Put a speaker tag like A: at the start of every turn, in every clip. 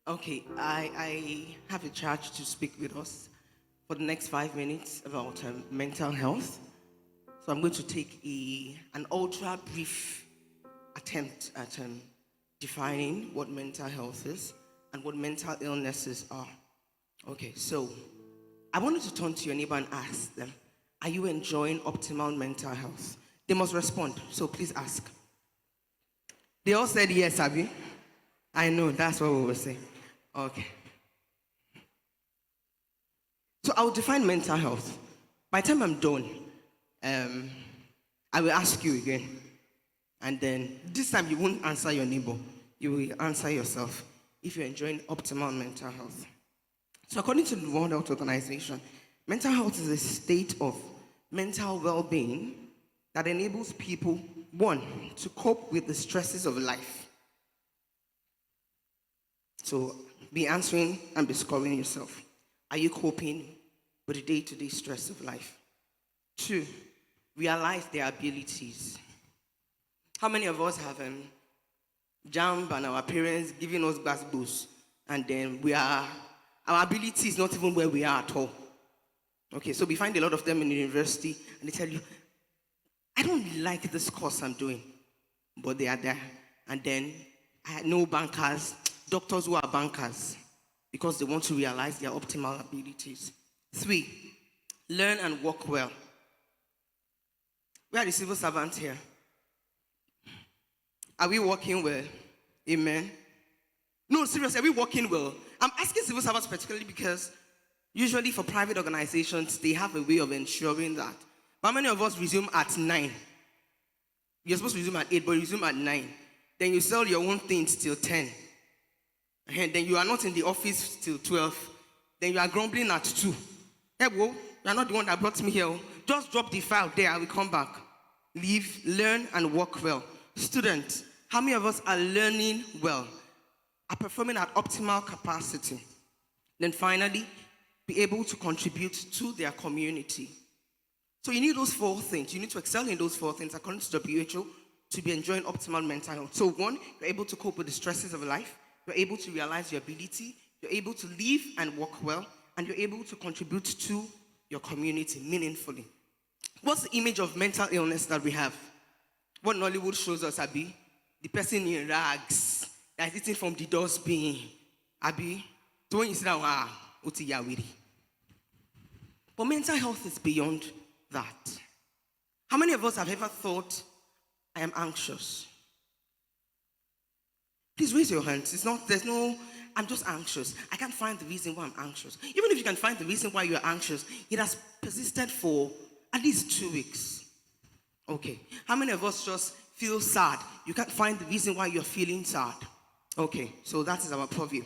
A: Okay, I have a charge to speak with us for the next 5 minutes about mental health. So I'm going to take an ultra brief attempt at defining what mental health is and what mental illnesses are. Okay, so I wanted to turn to your neighbor and ask them, are you enjoying optimal mental health? They must respond, so please ask. They all said yes, Abby. I know, that's what we will say. Okay. So I'll define mental health. By the time I'm done, um, I will ask you again. And then this time you won't answer your neighbor. You will answer yourself if you're enjoying optimal mental health. So according to the World Health Organization, mental health is a state of mental well-being that enables people, one, to cope with the stresses of life. So be answering and be scoring yourself. Are you coping with the day-to-day stress of life? Two, realize their abilities. How many of us have jump and our parents giving us bass boosts, and then our ability is not even where we are at all. Okay, so we find a lot of them in the university and they tell you, I don't like this course I'm doing, but they are there. And then I know bankers, doctors who are bankers, because they want to realize their optimal abilities. Three, learn and work well. We are the civil servants here. Are we working well? Amen. No, seriously, are we working well? I'm asking civil servants particularly because usually for private organizations, they have a way of ensuring that. But how many of us resume at 9? You're supposed to resume at 8, but you resume at 9. Then you sell your own things till 10. And then you are not in the office till 12. Then you are grumbling at 2. Hey, whoa, you are not the one that brought me here. Just drop the file there, I will come back. Leave, learn, and work well. Students, how many of us are learning well? Are performing at optimal capacity? Then finally, be able to contribute to their community. So you need those 4 things. You need to excel in those 4 things according to WHO to be enjoying optimal mental health. So 1, you're able to cope with the stresses of life. You're able to realize your ability. You're able to live and work well. And you're able to contribute to your community meaningfully. What's the image of mental illness that we have? What Nollywood shows us, Abby? The person in rags that is eating from the dustbin. Abby, so when you say that, wow, uti yawiri. But mental health is beyond that. How many of us have ever thought, I am anxious? Please raise your hands. I'm just anxious. I can't find the reason why I'm anxious. Even if you can find the reason why you're anxious, it has persisted for at least 2 weeks. Okay. How many of us just feel sad? You can't find the reason why you're feeling sad. Okay. So that is our purview.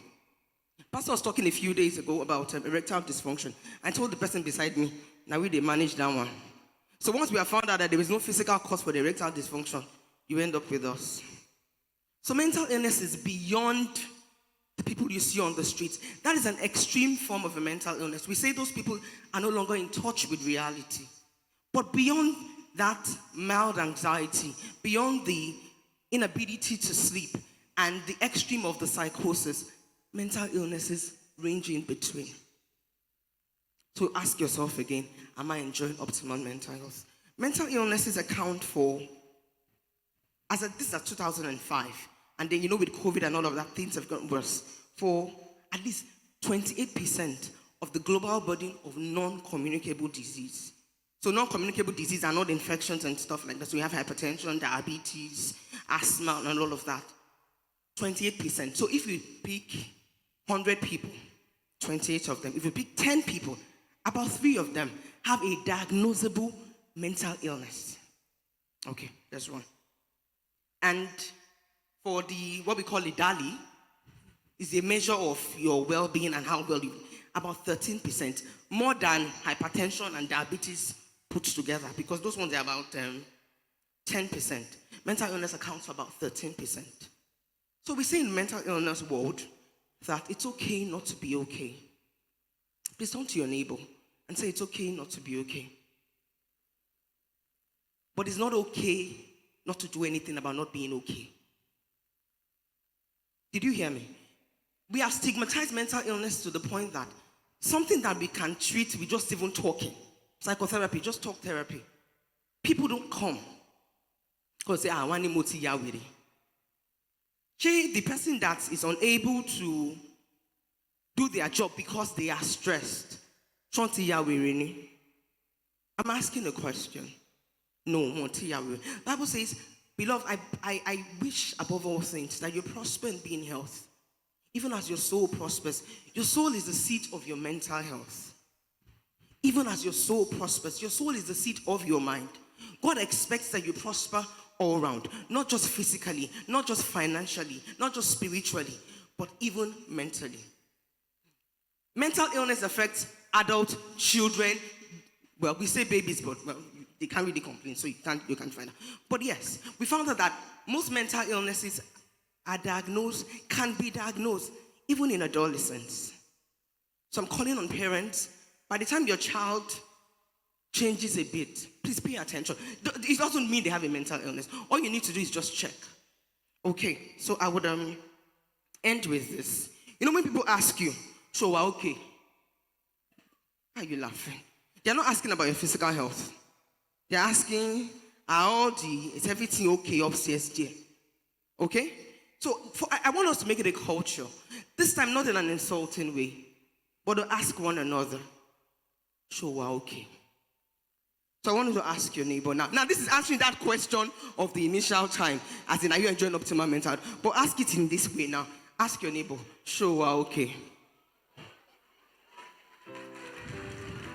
A: Pastor was talking a few days ago about erectile dysfunction. I told the person beside me, now they manage that one. So once we have found out that there is no physical cause for the erectile dysfunction, you end up with us. So mental illness is beyond the people you see on the streets. That is an extreme form of a mental illness. We say those people are no longer in touch with reality. But beyond that mild anxiety, beyond the inability to sleep, and the extreme of the psychosis, mental illnesses range in between. So ask yourself again, am I enjoying optimal mental health? Mental illnesses account for, this is 2005, and then with COVID and all of that, things have gotten worse, for at least 28% of the global burden of non-communicable disease. So non-communicable disease are not infections and stuff like that. So we have hypertension, diabetes, asthma, and all of that. 28%. So if you pick 100 people, 28 of them. If you pick 10 people, about 3 of them have a diagnosable mental illness. Okay, that's one. And for what we call the DALI, is a measure of your well-being and how well you, about 13%, more than hypertension and diabetes put together, because those ones are about 10%. Mental illness accounts for about 13%. So we say in mental illness world that it's okay not to be okay. Please turn to your neighbor and say it's okay not to be okay. But it's not okay not to do anything about not being okay. Did you hear me? We have stigmatized mental illness to the point that something that we can treat with just even talking, psychotherapy, just talk therapy. People don't come because they are one emoti yawiri. The person that is unable to do their job because they are stressed. I'm asking a question. No, Bible says, beloved, I wish above all things that you prosper and be in health. Even as your soul prospers. Your soul is the seat of your mental health. Even as your soul prospers, your soul is the seat of your mind. God expects that you prosper all around. Not just physically, not just financially, not just spiritually, but even mentally. Mental illness affects adult children. Well, we say babies, but they can't really complain, so you can't find out. But yes, we found out that most mental illnesses are diagnosed, can be diagnosed, even in adolescence. So I'm calling on parents, by the time your child changes a bit, please pay attention. It doesn't mean they have a mental illness. All you need to do is just check. Okay, so I would end with this. You know when people ask you, so we're okay. Why are you laughing? They're not asking about your physical health. They're asking, is everything okay upstairs there? Okay? So I want us to make it a culture. This time not in an insulting way, but to ask one another, so we're okay. So I want you to ask your neighbor now. Now this is answering that question of the initial time, as in, are you enjoying optimal mental health? But ask it in this way now. Ask your neighbor, so we're okay.